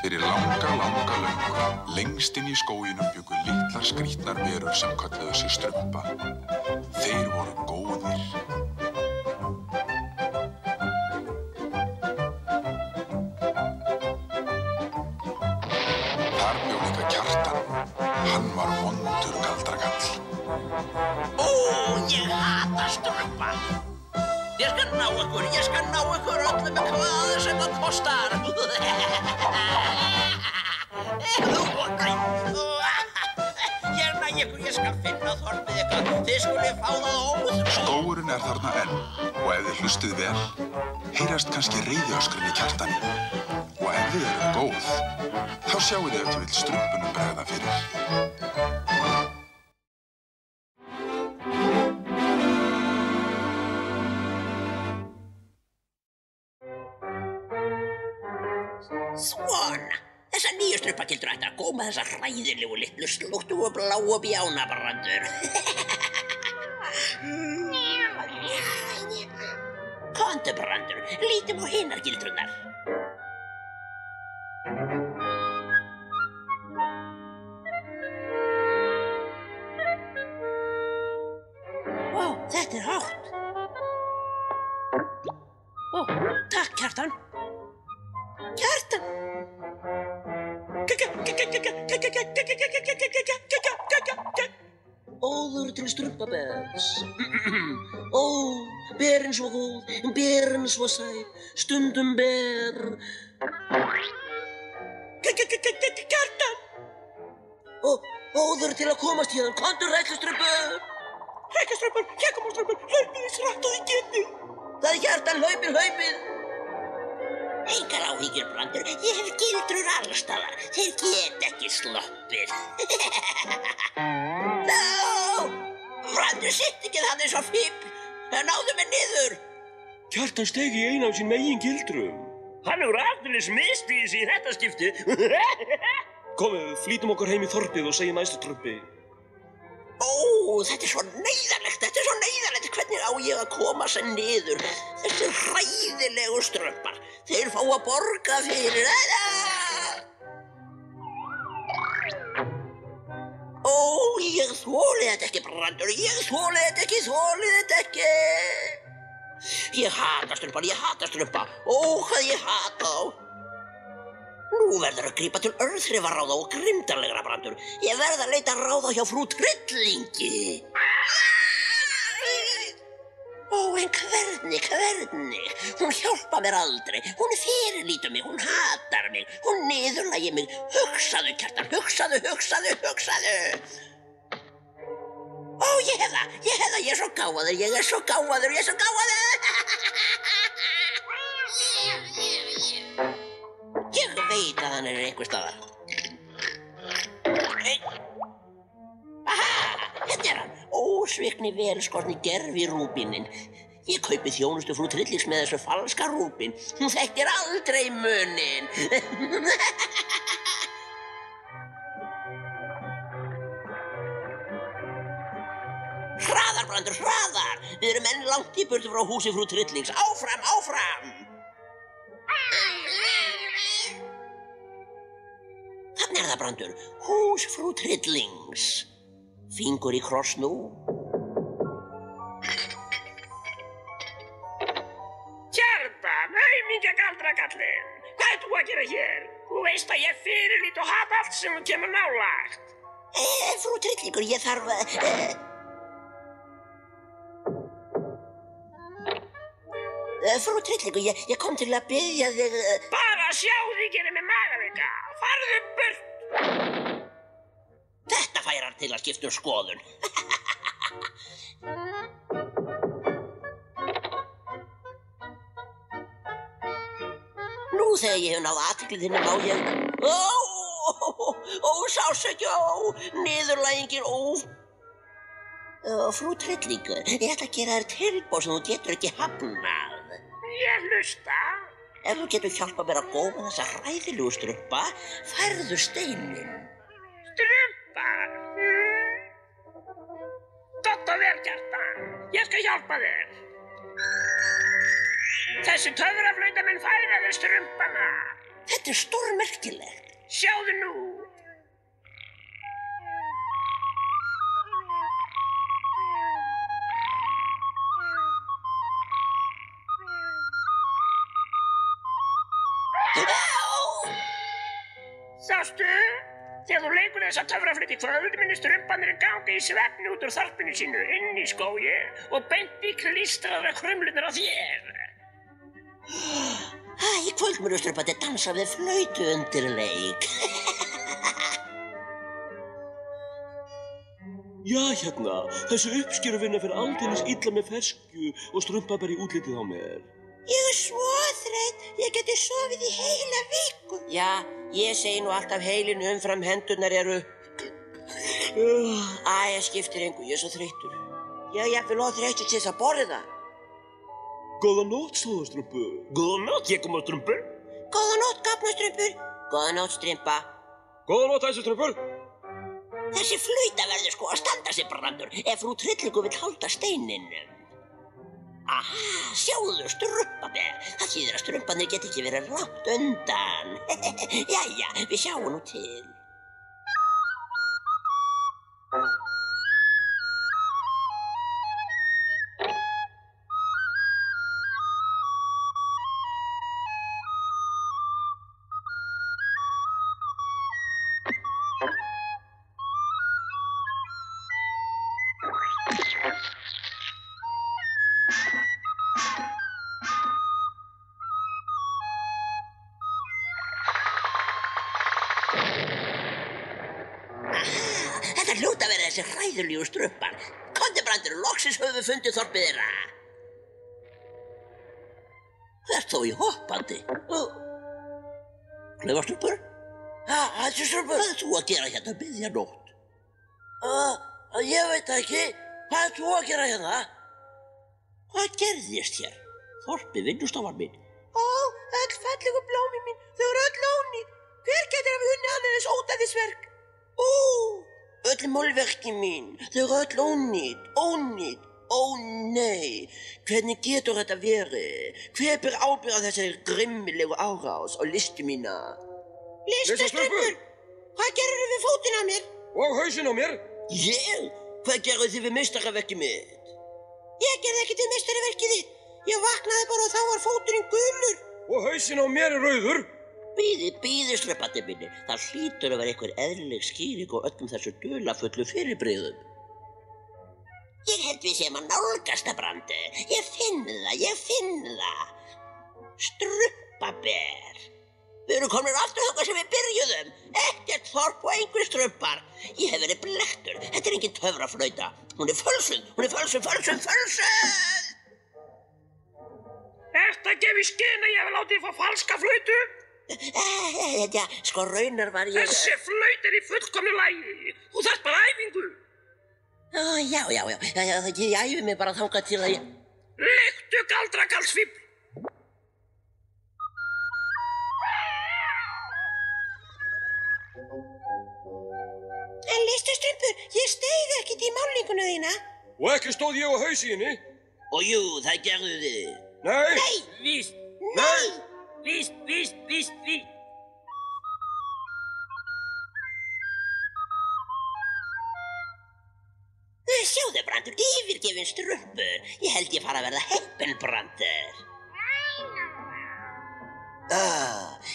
Fyrir langa löngu, lengst inn í skóginum bjuggu litlar skrýtnar verur sem kölluðu sig strumpa. Þeir voru góðir. Þar bjó líka Kjartan. Hann var vondur galdrakall. Ó, ég hata strumpa. Ég skal ná ykkur öllum með hvað sem það kostar. Ég skal finna þorpið ykkur. Þið skulið fá það óð. Skógurinn þarna enn og ef þið hlustið vel, heyrast kannski reiðiöskrin í Kjartani. Og ef þið eruð góð, þá sjáið þið ef þið vill strumpunum bregða fyrir. Svona, þessar nýju strumpagildur ætti að góma þessar hræðilegu litlu slóttu og bláu bjánabrandur. Komdu, Brandur, lítum á hinar gildrurnar. Ó, þetta hátt. Ó, takk, Kjartan. Kjartan! Óður til strumpabers. Ó, berin svo góð, berin svo sæt, stundum ber. Kjartan! Óður til að komast hérna, komdu rækjustrumpur! Rækjustrumpur, hjakamóstrumpur, hlaupið srætt og þið getið. Það er Kjartan, hlaupið! Engar áhyggjur, Brandur. Ég hef gildrur allstaðar. Þeir get ekki sloppið. Ná! Brandur, sitt ekki þannig svo fífl. Náðu mig niður. Kjartan steig í eina af sín megin gildrum. Hann hefur aldeilis mistigið sig í þetta skipti. Komið, flýtum okkur heim í þorpið og segjum æsturtrumpi. Ó, þetta er svo neyðarlegt. Hvernig á ég að koma sér niður? Þessi hræðilegu strumpar. Þeir fá að borga fyrir þetta. Ó, ég þoli þetta ekki, Brandur. Ég þoli þetta ekki. Ég hata strumpa. Ó, hvað ég hata þá. Nú verður að grípa til örþrifaráða og grimmdarlegra, Brandur. Ég verð að leita ráða hjá frú Tryllingi. Ó, en hvernig? Hún hjálpar mér aldrei. Hún fyrirlítur mig, hún hatar mig, hún niðurlægir mig. Hugsaðu, Kjartan, hugsaðu. Ó, ég hef það, ég er svo gáfaður. Ég veit að hann er einhvers staðar. Aha, hérna er hann. Ósvikni velskorni gervi-rúbíninn. Ég kaupi þjónustu frú Tryllings með þessu falska rúbín. Hún þekkir aldrei muninn. Hraðar, Brandur, hraðar! Við erum enn langt í burtu frá húsi frú Tryllings. Áfram! Þarna er það, Brandur. Hús frú Tryllings. Fingur í kross nú. Kjartan, aumingagaldrakallinn. Hvað ert þú að gera hér? Þú veist að ég fyrirlít og hata allt sem kemur nálægt. Frú Tryllingur, ég þarf að... Frú Tryllingur, ég kom til að biðja þig... Bara sjá þig gera með magaveika. Farðu burt. Þetta fær hann til að skipta skoðun. Nú þegar ég hef náð athygli þinni má ég... Ó, sársauki, niðurlægingin, Frú Tryllingur, ég ætla að gera þér tilboð sem þú getur ekki hafnað. Ég hlusta. Ef þú getur hjálpað mér að góma þessa hræðilegu strumpa, færðu steininn. Strumpar? Gott og vel, Kjartan. Ég skal hjálpa þér. Þessi töfraflautamenn færaði strumpana. Þetta stórmerkilegt. Sjáðu nú. Sástu? Þegar þú leikur þessa töfraflaut í kvöld muni strumpanir ganga í svefni út úr þorpinu sínu inn í skógi og beint í klístraðar krumlunar á þér. Í kvöld munu strumpanir dansa við flautu undir leik. Já, hérna, þessi uppskeruvinna fer aldeilis illa með fersku og strumpar bara í útlitið á mér. Ég svo þreytt, ég geti sofið í heila viku. Já, ég segi nú alltaf heilin umfram hendurnar eru. Skiptir engu, ég svo þreyttur. Ég vil þreyttur til þess að borða. Góða nótt, stóðastrumpur. Góða nótt, ég kom á strumpur. Góða nótt, gafnastrumpur. Góða nótt, strympa. Góða nótt, æsistrumpur. Þessi flauta verður sko að standa sig, Brandur, ef frú Tryllingu vill halda steininum. Aha, sjáðu strumpanir. Það þýðir að strumpanir get ekki verið langt undan. Jæja, við sjáum nú til. Þetta hljóta verið þessi hræðilegu strumpar. Komdu, Brandur, loksins höfum við fundið þorpið þeirra. Hvert þó í hoppandi? Klaufastrumpur? Hættustrumpur? Hvað ert þú að gera hérna miðja nótt? Ég veit ekki. Hvað ert þú að gera hérna? Hvað gerðist hér? Þorpið vinnustofan mín. Öll fallegu blómin mín, þau eru öll ónýt. Hver getur hafa unnið annað þess ódæðisverk? Öll málverkin mín, þau eru öll ónýt. Ó nei, hvernig getur þetta verið? Hver ber ábyrgð á þessari grimmilegu árás á listu mína? Listastrumpur! Hvað gerðu við fótinn á mér? Og hausinn á mér? Ég? Hvað gerðu þið við meistaraverkið mitt? Ég gerði ekki til meistaraverkið þitt. Ég vaknaði bara og þá var fóturinn gulur. Og hausinn á mér er rauður? Bíðið, strumparnir mínir. Það hlýtur að vera einhver eðlileg skýring á öllum þessu dularfullu fyrirbrigðum. Ég held við séum að nálgast það, Brandur. Ég finn það. Strumpaber. Við erum komin aftur þangað sem við byrjuðum. Ekkert þorp og einhver strumpar. Ég hef verið blekktur. Þetta er engin töfraflauta. Hún er fölsuð. Ertu að gefa í skyn að ég hef látið fá falska flautu? Sko raunar var ég... Þessi flaut er í fullkomnu lagi. Þú þarft bara æfingu. Já, ég æfi mig bara þangað til að ég... Leiktu galdrakarlsfífl. En listastrumpur, ég steig ekkert í málninguna þína. Og ekki stóð ég á haus í henni? Og jú, það gerðu þið. Nei! Víst. Nei! Víst. Sjáðu, Brandur, yfirgefin strumpur. Ég held ég fara að verða heppinn, Brandur.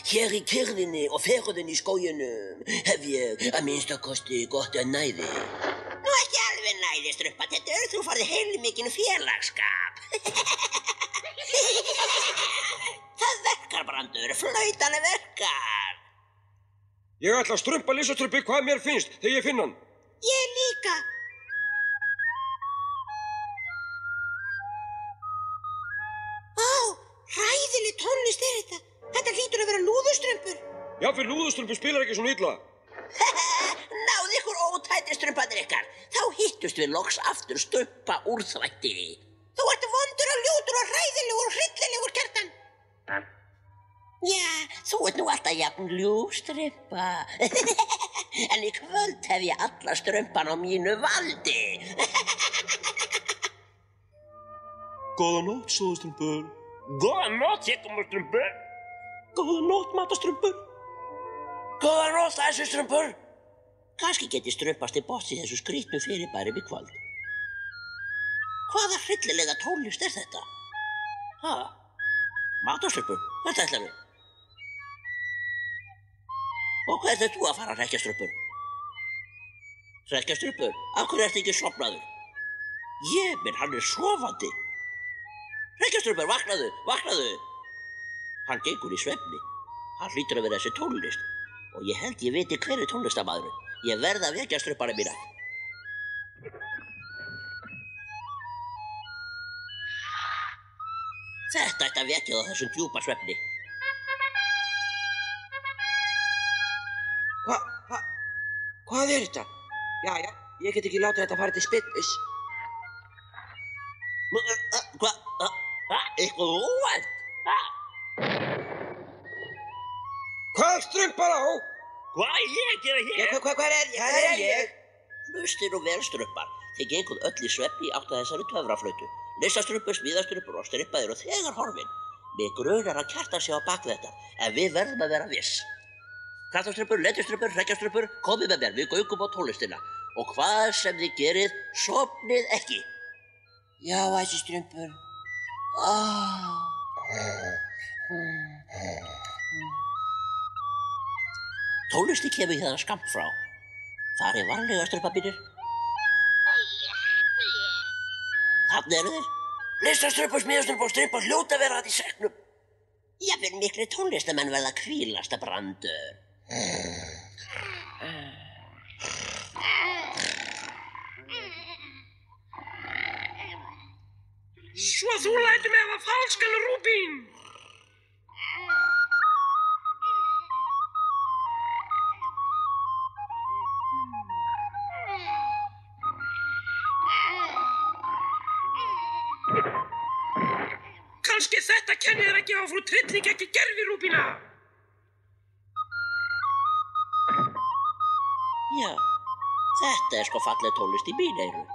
Hér í kyrrðinni og fegurðinni í skóginum hef ég að minnstakosti gott að næði. Nú ekki alveg næði, strumpa, þetta þú farið heilmikinn félagskap. Það verkar, Brandur, flautan verkar. Ég ætla að strumpa listastrumpi hvað mér finnst þegar ég finn hann. Ég líka. Hræðileg tónlist er þetta. Þetta hlýtur að vera lúðustrumpur. Jafnvel lúðustrumpur spilar ekki svona illa. Náðu ykkur ótæti strumparnir ykkar. Þá hittust við loks aftur strumpa úr þvætti. Þú ert vondur og ljótur og hræðilegur og hryllilegur, Kjartan. Já, þú ert nú alltaf jafn ljúf, strumpa. En í kvöld hef ég alla strumpan á mínu valdi. Góða nótt, stóðastrumpur. Góða nótt, ég kom á strumpur. Góða nótt, matastrumpur. Góða nótt, æsustrumpur. Kannski geti strumpast til botns í þessu skrýtnu fyrirbæri í kvöld. Hvaða hryllilega tónlist er þetta? Ha? Matastrumpur, hvert ætlarðu? Og hvert ert þú að fara, hrekkjastrumpur? Hrekkjastrumpur, af hverju ertu ekki sofnaður? Minn, hann er sofandi. Hrekkjastrumpur, vaknaðu, vaknaðu. Hann gengur í svefni. Hann hlýtur að vera þessi tónlist. Og ég held ég viti hver er tónlistarmaðurinn. Ég verð að vekja strumpana mína. Þetta ætti að vekja á þessum djúpa svefni. Hvað er þetta? Jæja, ég get ekki látið þetta fara til spillis. Eitthvað óvænt? Hvað strumpar á? Hvað ég að gera hér? Hvað er ég? Hlustið nú vel, strumpar. Þið genguð öll í svefni í átt að þessari töfraflautu. Listastrumpur, smíðastrumpur og strippaðir og þegar horfin. Mig grunar að Kjartan sé á bak þetta, en við verðum að vera viss. Kjartanstrumpur, letustrumpur, hrekkjastrumpur, komið með mér, við göngum á tónlistina. Og hvað sem þið gerið, sofnið ekki. Já, æsustrumpur. Tónlisti kemur hérna skammt frá. Farið varlega, strumpar mínir. Þarna eru þeir. Listastrumpur, smíðastrumpur og strippar hljóta að vera að í segnum. Jafnvel mikli tónlistamenn verða að hvílast að Brandur. Svo þú lætur mig hafa falskan rúbín. Kannski þetta kennir þér að gefa frú Trylling ekki gervirúbína. Já, þetta er sko falleg tónlist í mín eyru.